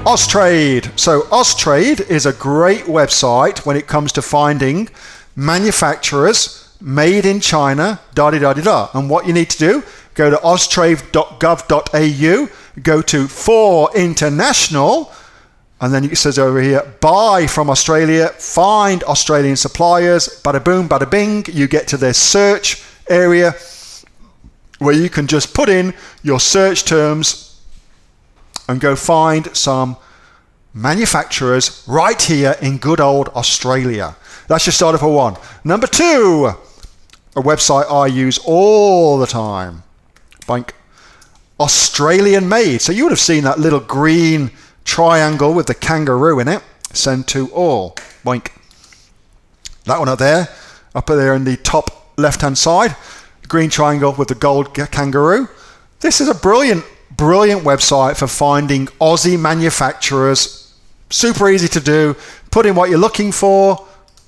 Austrade. So Austrade is a great website when it comes to finding manufacturers made in China, da-di-da-di-da. And what you need to do, go to austrade.gov.au, go to For International, and then it says over here, buy from Australia, find Australian suppliers, bada boom, bada bing, you get to their search area where you can just put in your search terms and go find some manufacturers right here in good old Australia. That's your starter for one. Number two, a website I use all the time. Boink. Australian made. So you would have seen that little green triangle with the kangaroo in it. Send to all. Boink. That one up there in the top left-hand side. The green triangle with the gold kangaroo. This is a brilliant website for finding Aussie manufacturers. Super easy to do. Put in what you're looking for.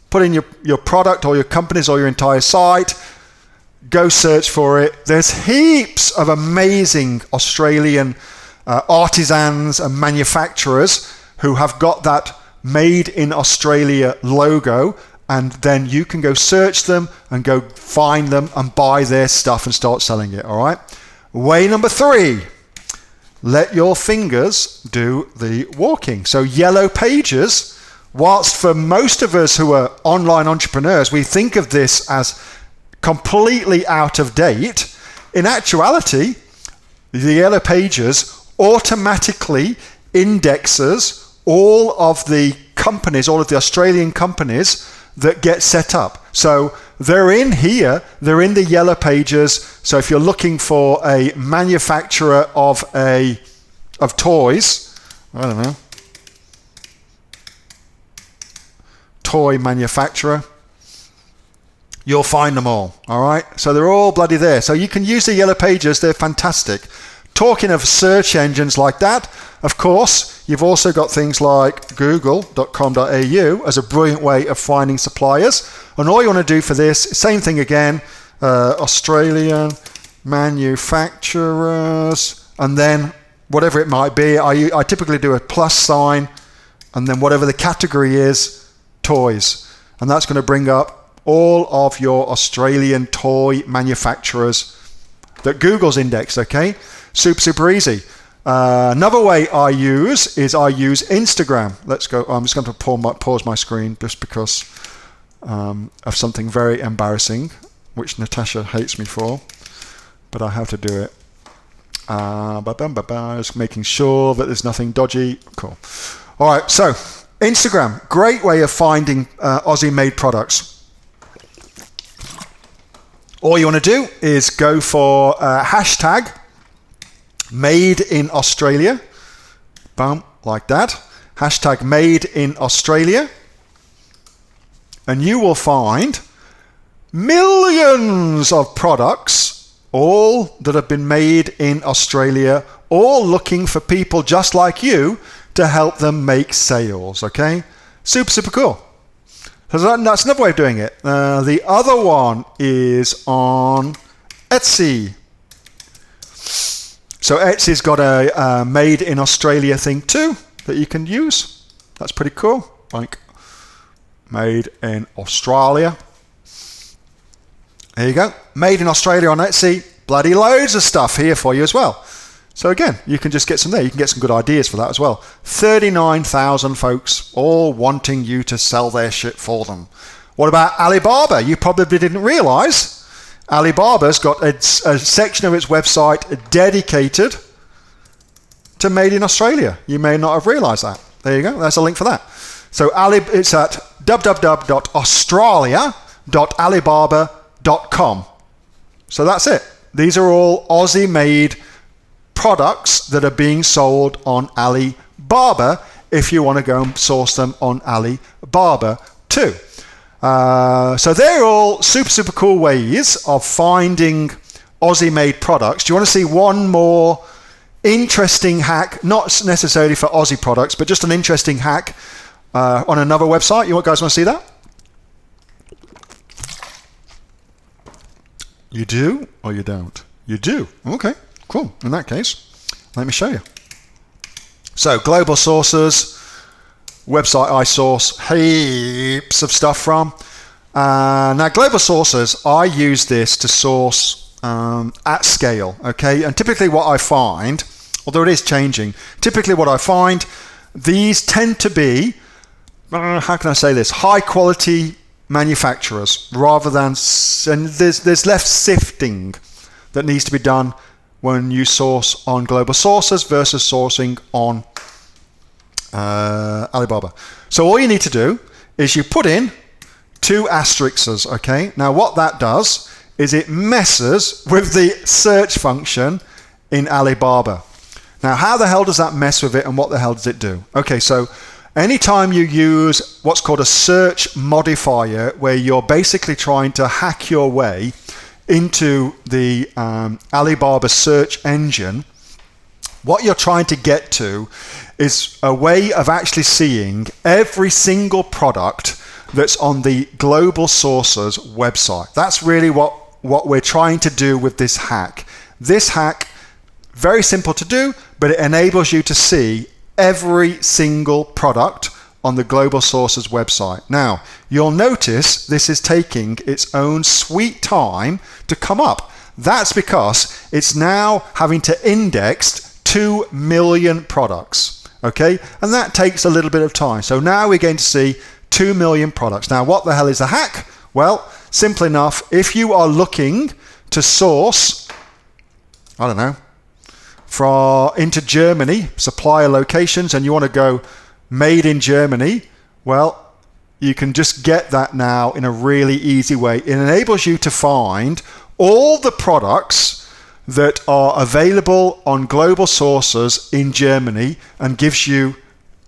Put in your product or your companies or your entire site. Go search for it. There's heaps of amazing Australian artisans and manufacturers who have got that made in Australia logo, and then you can go search them and go find them and buy their stuff and start selling it. All right. Way number three, let your fingers do the walking. So Yellow Pages, whilst for most of us who are online entrepreneurs, we think of this as completely out of date, in actuality, the Yellow Pages automatically indexes all of the companies, all of the Australian companies that get set up. So they're in here, they're in the Yellow Pages. So if you're looking for a manufacturer of toys, I don't know, toy manufacturer, you'll find them all right? So they're all bloody there. So you can use the Yellow Pages, they're fantastic. Talking of search engines like that, of course, you've also got things like google.com.au as a brilliant way of finding suppliers. And all you want to do for this, same thing again, Australian manufacturers, and then whatever it might be. I typically do a plus sign, and then whatever the category is, toys. And that's going to bring up all of your Australian toy manufacturers that Google's indexed, okay? Super easy. Another way I use Instagram. Let's go. I'm just going to pause my screen just because of something very embarrassing, which Natasha hates me for, but I have to do it. Just making sure that there's nothing dodgy. Cool. All right, so Instagram, great way of finding Aussie-made products. All you want to do is go for hashtag made in Australia. Boom, like that. Hashtag made in Australia. And you will find millions of products, all that have been made in Australia, all looking for people just like you to help them make sales, okay? Super cool. So that's another way of doing it. The other one is on Etsy. So Etsy's got a made in Australia thing too that you can use. That's pretty cool. Like made in Australia. There you go. Made in Australia on Etsy. Bloody loads of stuff here for you as well. So again, you can just get some there. You can get some good ideas for that as well. 39,000 folks all wanting you to sell their shit for them. What about Alibaba? You probably didn't realize Alibaba's got a section of its website dedicated to made in Australia. You may not have realized that. There you go. There's a link for that. So it's at www.australia.alibaba.com. So that's it. These are all Aussie-made products that are being sold on Alibaba if you want to go and source them on Alibaba too. So they're all super cool ways of finding Aussie-made products. Do you want to see one more interesting hack? Not necessarily for Aussie products, but just an interesting hack on another website. You guys want to see that? You do or you don't? You do. Okay, cool. In that case, let me show you. So global sources, website I source heaps of stuff from. Now global sources, I use this to source at scale, okay? And typically what I find, although it is changing, typically what I find, these tend to be, how can I say this, high quality manufacturers rather than, and there's less sifting that needs to be done when you source on global sources versus sourcing on Alibaba. So all you need to do is you put in 2 asterisks, okay? Now what that does is it messes with the search function in Alibaba. Now how the hell does that mess with it and what the hell does it do? Okay, so anytime you use what's called a search modifier, where you're basically trying to hack your way into the Alibaba search engine, what you're trying to get to is a way of actually seeing every single product that's on the global sources website. That's really what we're trying to do with this hack. This hack, very simple to do, but it enables you to see every single product on the global sources website. Now, you'll notice this is taking its own sweet time to come up. That's because it's now having to index 2 million products, okay? And that takes a little bit of time. So now we're going to see 2 million products. Now, what the hell is a hack? Well, simple enough. If you are looking to source, I don't know, into Germany, supplier locations, and you want to go made in Germany, well, you can just get that now in a really easy way. It enables you to find all the products that are available on global sources in Germany and gives you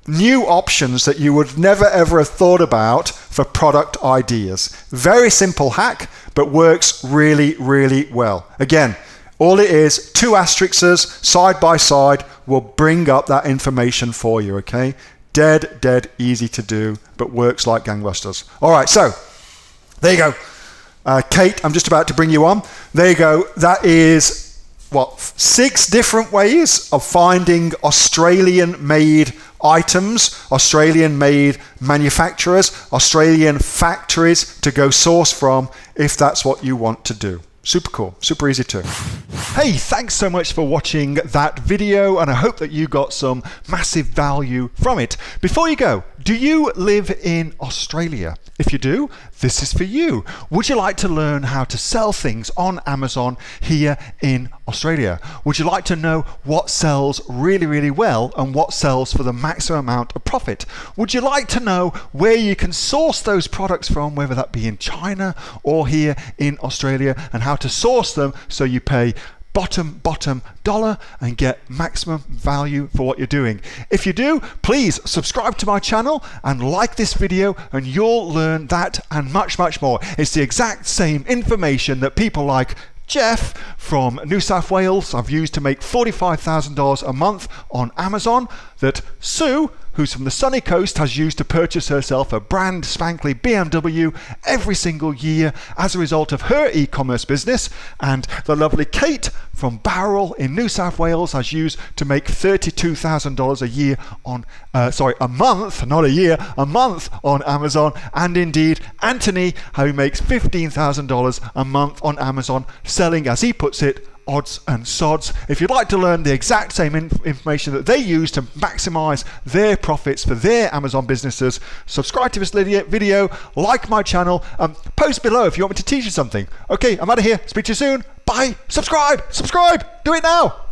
new options that you would never ever have thought about for product ideas. Very simple hack, but works really, really well. Again, all it is, 2 asterisks side by side will bring up that information for you, okay? Dead easy to do, but works like gangbusters. All right, so there you go. Kate, I'm just about to bring you on. There you go. That is, 6 different ways of finding Australian-made items, Australian-made manufacturers, Australian factories to go source from if that's what you want to do. Super cool, super easy too. Hey, thanks so much for watching that video, and I hope that you got some massive value from it. Before you go, do you live in Australia? If you do, this is for you. Would you like to learn how to sell things on Amazon here in Australia? Would you like to know what sells really, really well and what sells for the maximum amount of profit? Would you like to know where you can source those products from, whether that be in China or here in Australia, and how to source them so you pay bottom dollar and get maximum value for what you're doing? If you do, please subscribe to my channel and like this video, and you'll learn that and much more. It's the exact same information that people like Jeff from New South Wales I've used to make $45,000 a month on Amazon, that Sue, who's from the sunny coast, has used to purchase herself a brand spankly BMW every single year as a result of her e-commerce business, and the lovely Kate from Bowral in New South Wales has used to make $32,000 a year on, a month, not a year, a month on Amazon, and indeed Anthony, who makes $15,000 a month on Amazon, selling, as he puts it, odds and sods. If you'd like to learn the exact same information that they use to maximize their profits for their Amazon businesses, subscribe to this video, like my channel, post below if you want me to teach you something. Okay, I'm out of here. Speak to you soon. Bye. Subscribe. Do it now.